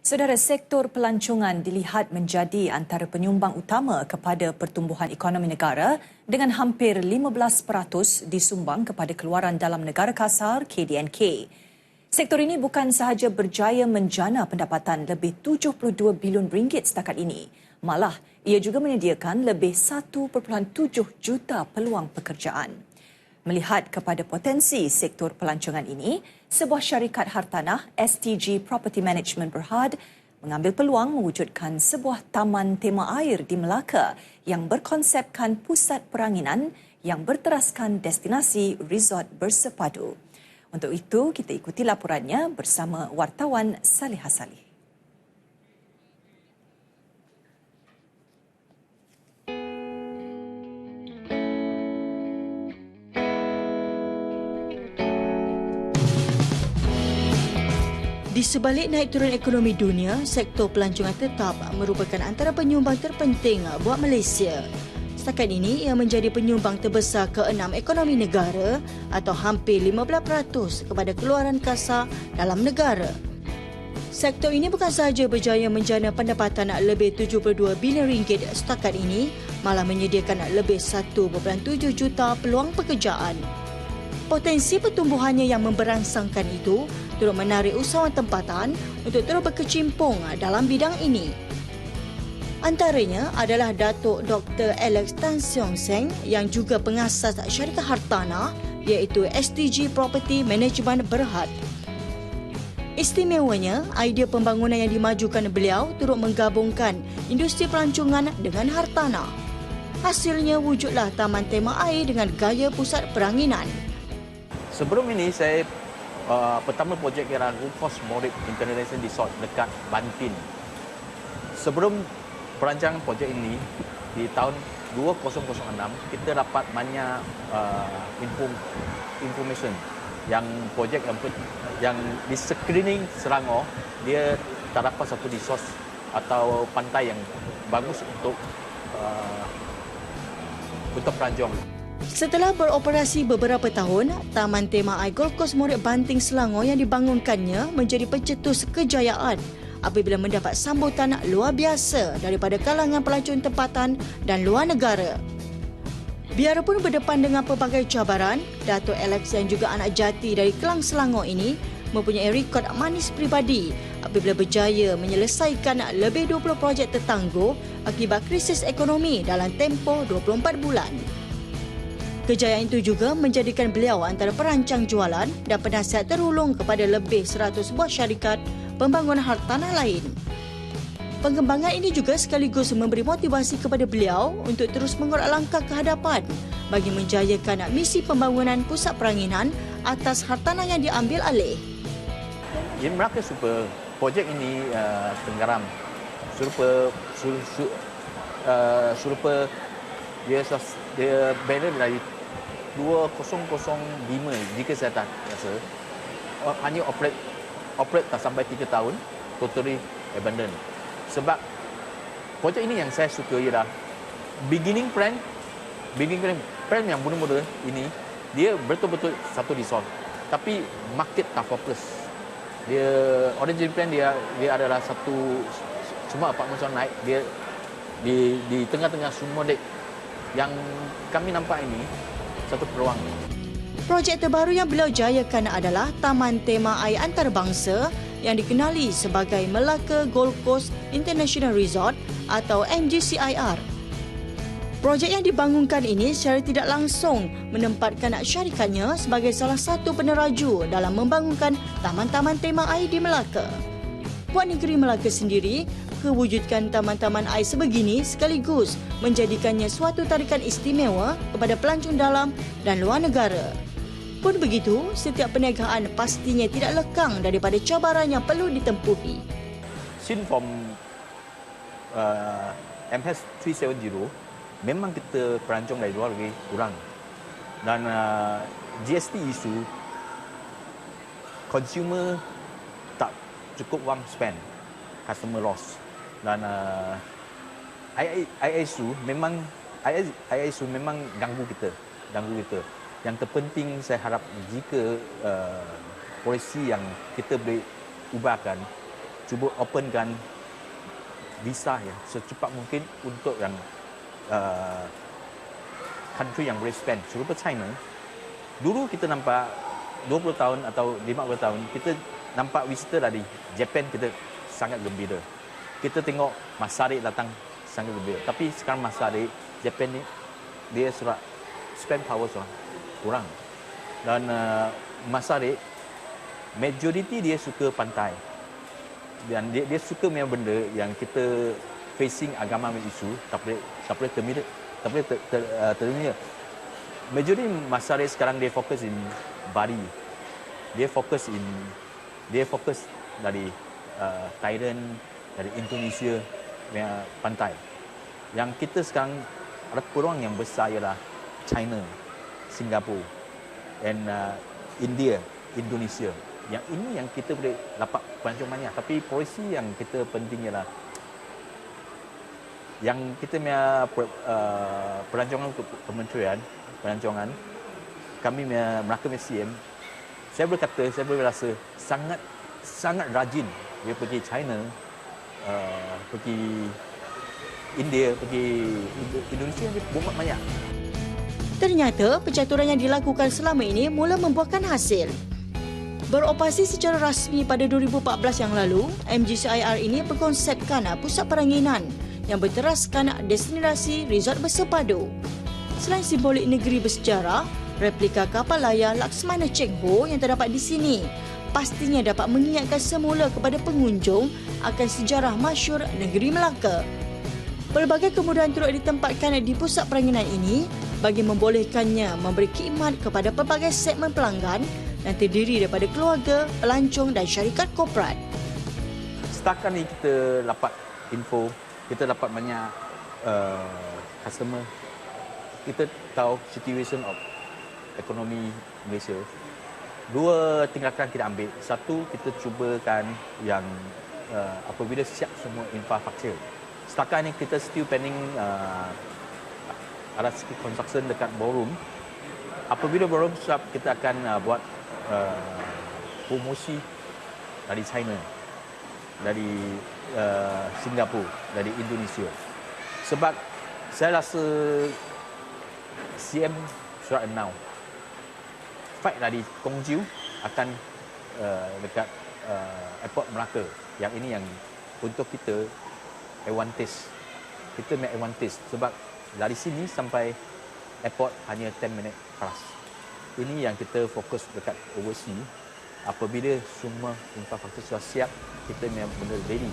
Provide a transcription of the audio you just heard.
Saudara, sektor pelancongan dilihat menjadi antara penyumbang utama kepada pertumbuhan ekonomi negara dengan hampir 15% disumbang kepada keluaran dalam negara kasar KDNK. Sektor ini bukan sahaja berjaya menjana pendapatan lebih 72 bilion ringgit setakat ini, malah ia juga menyediakan lebih 1.7 juta peluang pekerjaan. Melihat kepada potensi sektor pelancongan ini, sebuah syarikat hartanah STG Property Management Berhad mengambil peluang mewujudkan sebuah taman tema air di Melaka yang berkonsepkan pusat peranginan yang berteraskan destinasi resort bersepadu. Untuk itu, kita ikuti laporannya bersama wartawan Salihah Salih. Di sebalik naik turun ekonomi dunia, sektor pelancongan tetap merupakan antara penyumbang terpenting buat Malaysia. Setakat ini, ia menjadi penyumbang terbesar ke-6 ekonomi negara atau hampir 15% kepada keluaran kasar dalam negara. Sektor ini bukan sahaja berjaya menjana pendapatan lebih 72 bilion ringgit setakat ini, malah menyediakan lebih 1.7 juta peluang pekerjaan. Potensi pertumbuhannya yang memberangsangkan itu turut menarik usahawan tempatan untuk terus berkecimpung dalam bidang ini. Antaranya adalah Datuk Dr. Alex Tan Siong Seng yang juga pengasas syarikat hartanah iaitu STG Property Management Berhad. Istimewanya, idea pembangunan yang dimajukan beliau turut menggabungkan industri pelancongan dengan hartanah. Hasilnya wujudlah taman tema air dengan gaya pusat peranginan. Sebelum ini saya pertama projek ialah Rufus Morit International Resort dekat Bantin. Sebelum perancangan projek ini di tahun 2006 kita dapat banyak information yang projek yang di screening Selangor dia tak dapat satu resource atau pantai yang bagus untuk pelancong. Setelah beroperasi beberapa tahun, Taman Tema Air Golf Course Morit Banting Selangor yang dibangunkannya menjadi pencetus kejayaan apabila mendapat sambutan luar biasa daripada kalangan pelancong tempatan dan luar negara. Biarpun berdepan dengan pelbagai cabaran, Datuk Alex yang juga anak jati dari Kelang Selangor ini mempunyai rekod manis pribadi apabila berjaya menyelesaikan lebih 20 projek tertangguh akibat krisis ekonomi dalam tempoh 24 bulan. Kejayaan itu juga menjadikan beliau antara perancang jualan dan penasihat terulung kepada lebih 100 buah syarikat pembangunan hartanah lain. Pengembangan ini juga sekaligus memberi motivasi kepada beliau untuk terus mengorak langkah ke hadapan bagi menjayakan misi pembangunan pusat peranginan atas hartanah yang diambil alih. Di Melaka Super, projek ini tenggeram. Serupa dia banner dari 2005 jika saya tak rasa hanya operate tak sampai 3 tahun totally abandoned. Sebab projek ini yang saya suka ialah beginning plan yang mula-mula ini dia betul-betul satu resort tapi market tak fokus. Dia original plan dia adalah satu semua apartmen naik dia di tengah-tengah semua dek. Yang kami nampak ini satu peluang. Projek terbaru yang beliau jayakan adalah Taman Tema Air Antarabangsa yang dikenali sebagai Melaka Gold Coast International Resort atau MGCIR. Projek yang dibangunkan ini secara tidak langsung menempatkan syarikatnya sebagai salah satu peneraju dalam membangunkan taman-taman tema air di Melaka. Buat negeri Melaka sendiri, kewujudkan taman-taman air sebegini sekaligus menjadikannya suatu tarikan istimewa kepada pelancong dalam dan luar negara. Pun begitu, setiap perniagaan pastinya tidak lekang daripada cabaran yang perlu ditempuhi. Since from MH 370, memang kita pelancong dari luar negeri kurang. Dan GST isu, consumer tak cukup wang spend, customer loss. Dan ISU memang ganggu kita. Yang terpenting saya harap jika polisi yang kita boleh ubahkan cuba openkan visa ya secepat mungkin untuk yang country yang boleh spend. Serupa China, dulu kita nampak 20 tahun atau 50 tahun, kita nampak visitor dari Japan kita sangat gembira. Kita tengok masyarakat datang sangat gembira. Tapi sekarang masyarakat Japan ni, dia surat spend power surat kurang. Dan masyarakat, majoriti dia suka pantai. Dan dia suka punya benda yang kita facing agama isu, tak boleh termina. Majoriti masyarakat sekarang dia fokus in Bali. Dia fokus dari Thailand, dari Indonesia punya pantai. Yang kita sekarang ada peluang yang besar ialah China, Singapura dan India, Indonesia. Yang ini yang kita boleh dapat pelancong banyak. Tapi polisi yang kita penting ialah yang kita punya pelancongan untuk kementerian pelancongan, kami Melaka MCM, saya boleh rasa sangat rajin. Dia pergi China, pergi India, pergi Indonesia, dia buat banyak. Ternyata pencaturan yang dilakukan selama ini mula membuahkan hasil. Beroperasi secara rasmi pada 2014 yang lalu, MGCIR ini berkonsepkan pusat peranginan yang berteraskan destinasi resort bersepadu. Selain simbolik negeri bersejarah, replika kapal layar Laksmana Cheng Ho yang terdapat di sini pastinya dapat mengingatkan semula kepada pengunjung akan sejarah masyhur negeri Melaka. Pelbagai kemudahan turut ditempatkan di pusat peranginan ini bagi membolehkannya memberi khidmat kepada pelbagai segmen pelanggan yang terdiri daripada keluarga, pelancong dan syarikat korporat. Setakat ni kita dapat info, kita dapat banyak customer. Kita tahu situation of ekonomi Malaysia. Dua tindakan kita ambil. Satu, kita cubakan yang apabila siap semua infrastruktur. Setakat ni kita still planning ada sikit construction dekat ballroom. Apabila ballroom siap, kita akan buat promosi dari China, dari Singapura, dari Indonesia. Sebab saya rasa CM surat announce flight dari Kongjiu akan dekat airport Melaka. Yang ini yang untuk kita advantage. Kita make advantage sebab dari sini sampai airport hanya 10 minit plus. Ini yang kita fokus dekat overseas. Apabila semua infrastruktur sudah siap, kita memang benar ready